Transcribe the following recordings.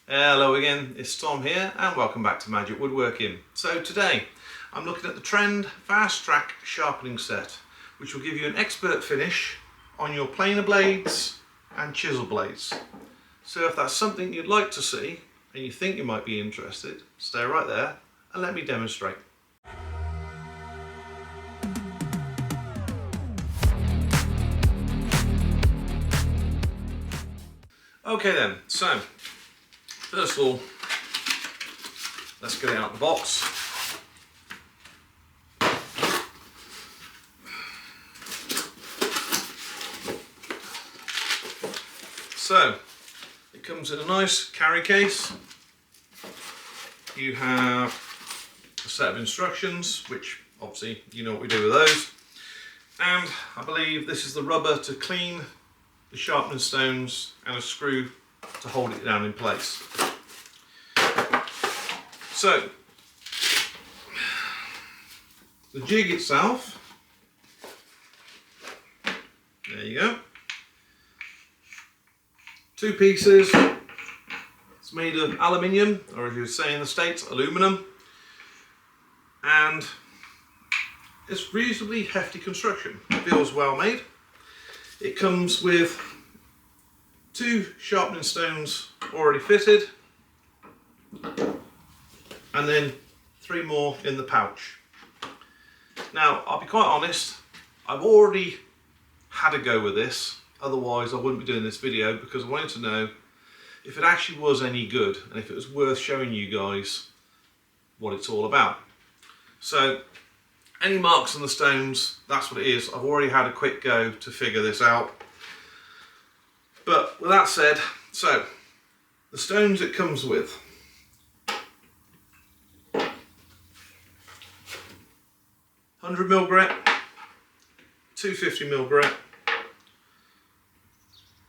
Hello again, it's Tom here and welcome back to Magic Woodworking. So today I'm looking at the Trend Fast Track Sharpening Set, which will give you an expert finish on your planer blades and chisel blades. So if that's something you'd like to see and you think you might be interested, stay right there and let me demonstrate. Okay then, so first of all, let's get it out of the box. So, it comes in a nice carry case. You have a set of instructions, which obviously you know what we do with those. And I believe this is the rubber to clean the sharpening stones and a screw to hold it down in place. So, the jig itself, there you go, 2 pieces. It's made of aluminium, or as you would say in the States, aluminum, and it's reasonably hefty construction. It feels well made. It comes with 2 sharpening stones already fitted, and then 3 more in the pouch. Now, I'll be quite honest, I've already had a go with this, otherwise I wouldn't be doing this video, because I wanted to know if it actually was any good and if it was worth showing you guys what it's all about. So, any marks on the stones, that's what it is. I've already had a quick go to figure this out. But with that said, so the stones it comes with. 100mm grit, 250mm grit,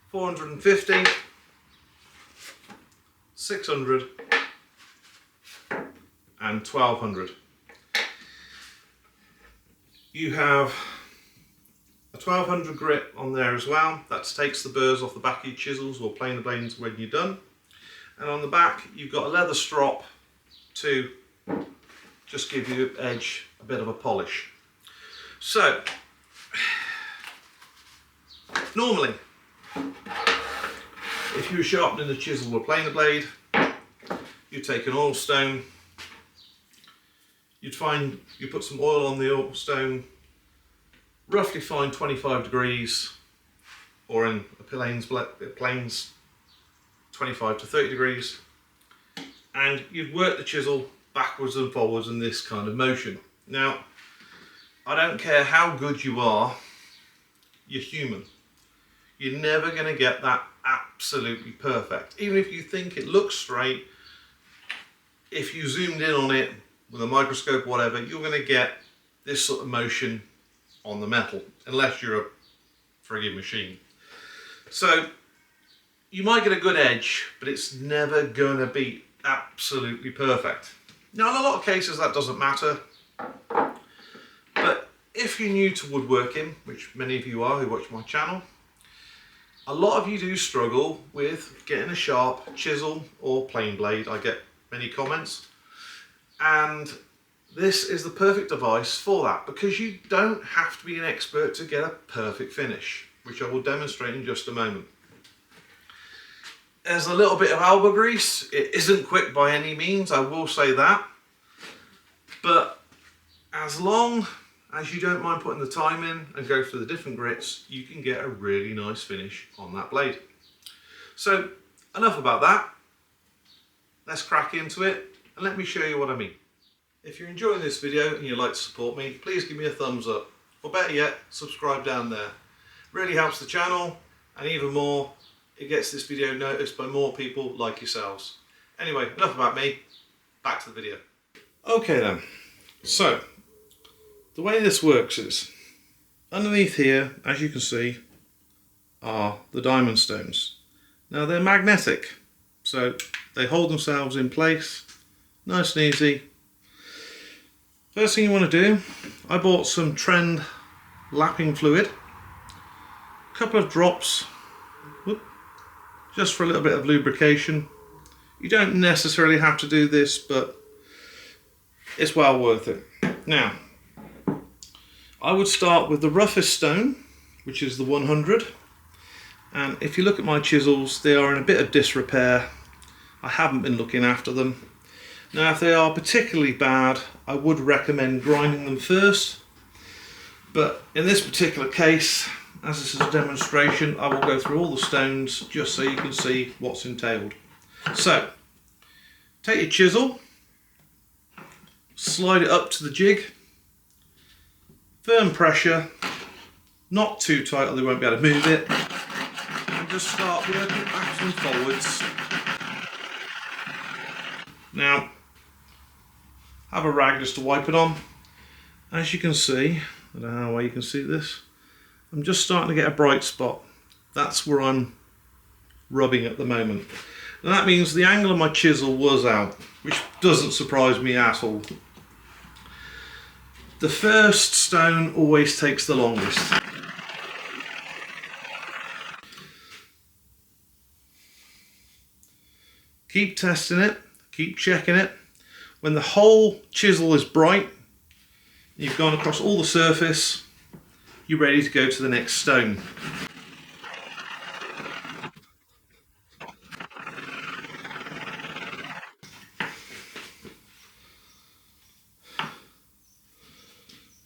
450, 600 and 1200. You have a 1200 grit on there as well. That takes the burrs off the back of your chisels or planer blades when you're done. And on the back you've got a leather strop to just give your edge a bit of a polish. So, normally, if you were sharpening a chisel or planer blade, you take an oil stone, you put some oil on the oil stone, roughly find 25 degrees, or in a planes 25 to 30 degrees, and you'd work the chisel backwards and forwards in this kind of motion. Now, I don't care how good you are, you're human. You're never going to get that absolutely perfect. Even if you think it looks straight, if you zoomed in on it with a microscope or whatever, you're going to get this sort of motion on the metal, unless you're a frigging machine. So you might get a good edge, but it's never going to be absolutely perfect. Now, in a lot of cases that doesn't matter, but if you're new to woodworking, which many of you are who watch my channel, a lot of you do struggle with getting a sharp chisel or plane blade. I get many comments, and this is the perfect device for that, because you don't have to be an expert to get a perfect finish, which I will demonstrate in just a moment. There's a little bit of elbow grease. It isn't quick by any means, I will say that, but as long as you don't mind putting the time in and go through the different grits, you can get a really nice finish on that blade. So enough about that, let's crack into it and let me show you what I mean. If you're enjoying this video and you'd like to support me, please give me a thumbs up, or better yet, subscribe down there. It really helps the channel, and even more, it gets this video noticed by more people like yourselves. Anyway, enough about me, back to the video. Okay then, so the way this works is, underneath here, as you can see, are the diamond stones. Now they're magnetic, so they hold themselves in place, nice and easy. First thing you want to do, I bought some Trend lapping fluid, a couple of drops, just for a little bit of lubrication. You don't necessarily have to do this, but it's well worth it. Now, I would start with the roughest stone, which is the 100. And if you look at my chisels, they are in a bit of disrepair. I haven't been looking after them. Now, if they are particularly bad, I would recommend grinding them first. But in this particular case, as this is a demonstration, I will go through all the stones just so you can see what's entailed. So, take your chisel, slide it up to the jig, firm pressure, not too tight or they won't be able to move it, and just start working backwards and forwards. Now, have a rag just to wipe it on. As you can see, I don't know how well you can see this, I'm just starting to get a bright spot. That's where I'm rubbing at the moment. And that means the angle of my chisel was out, which doesn't surprise me at all. The first stone always takes the longest. Keep testing it, keep checking it. When the whole chisel is bright, you've gone across all the surface, you're ready to go to the next stone.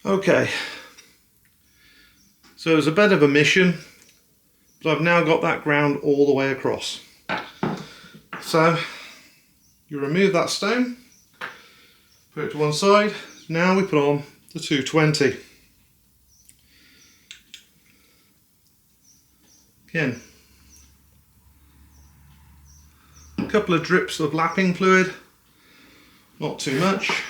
Okay, so it's a bit of a mission, but I've now got that ground all the way across. So you remove that stone, put it to one side. Now we put on the 220. Again, a couple of drips of lapping fluid, not too much.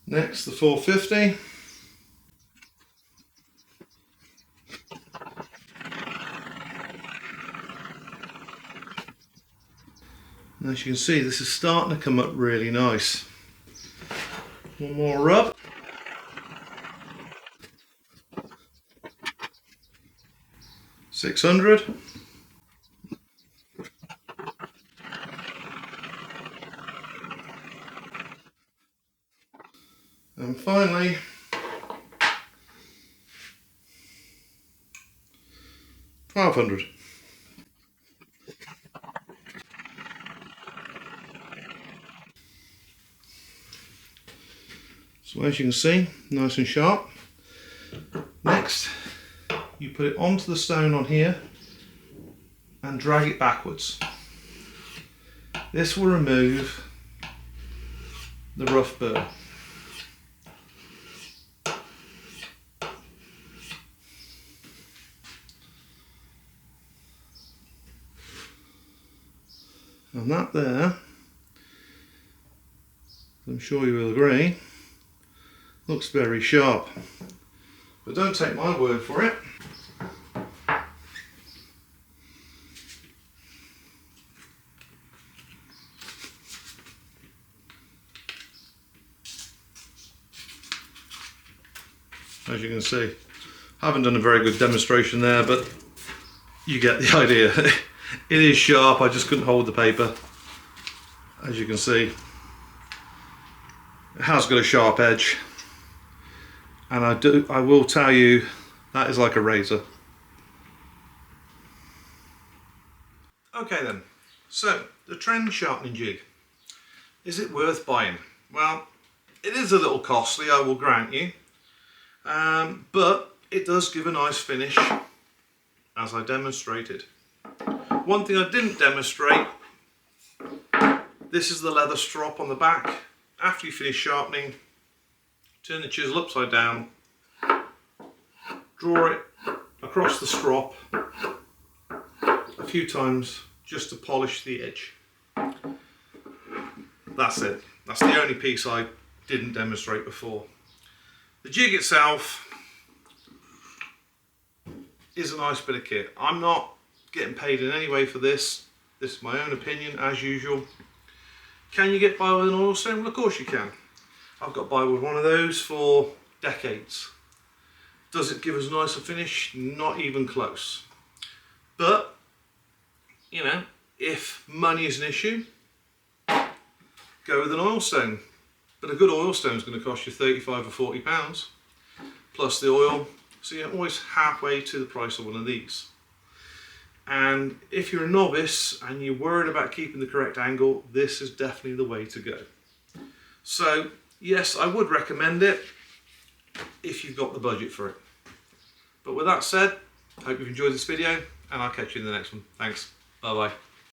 Next, the 450. And as you can see, this is starting to come up really nice. One more rub. $600. And finally, $1,200. So as you can see, nice and sharp. Next, you put it onto the stone on here and drag it backwards. This will remove the rough burr. And that there, I'm sure you will agree, looks very sharp. But don't take my word for it. As you can see, I haven't done a very good demonstration there, but you get the idea. It is sharp, I just couldn't hold the paper. As you can see, it has got a sharp edge. And I will tell you, that is like a razor. Okay then, so the Trend Sharpening Jig. Is it worth buying? Well, it is a little costly, I will grant you. But it does give a nice finish, as I demonstrated. One thing I didn't demonstrate, this is the leather strop on the back. After you finish sharpening, turn the chisel upside down, draw it across the strop a few times just to polish the edge. That's it. That's the only piece I didn't demonstrate before. The jig itself is a nice bit of kit. I'm not getting paid in any way for this. This is my own opinion, as usual. Can you get by with an oil stone? Well, of course you can. I've got by with one of those for decades. Does it give us a nicer finish? Not even close. But, you know, if money is an issue, go with an oil stone. But a good oil stone is going to cost you 35 or 40 pounds, plus the oil, so you're always halfway to the price of one of these. And if you're a novice and you're worried about keeping the correct angle, this is definitely the way to go. So yes, I would recommend it if you've got the budget for it. But with that said, I hope you've enjoyed this video, and I'll catch you in the next one. Thanks. Bye bye.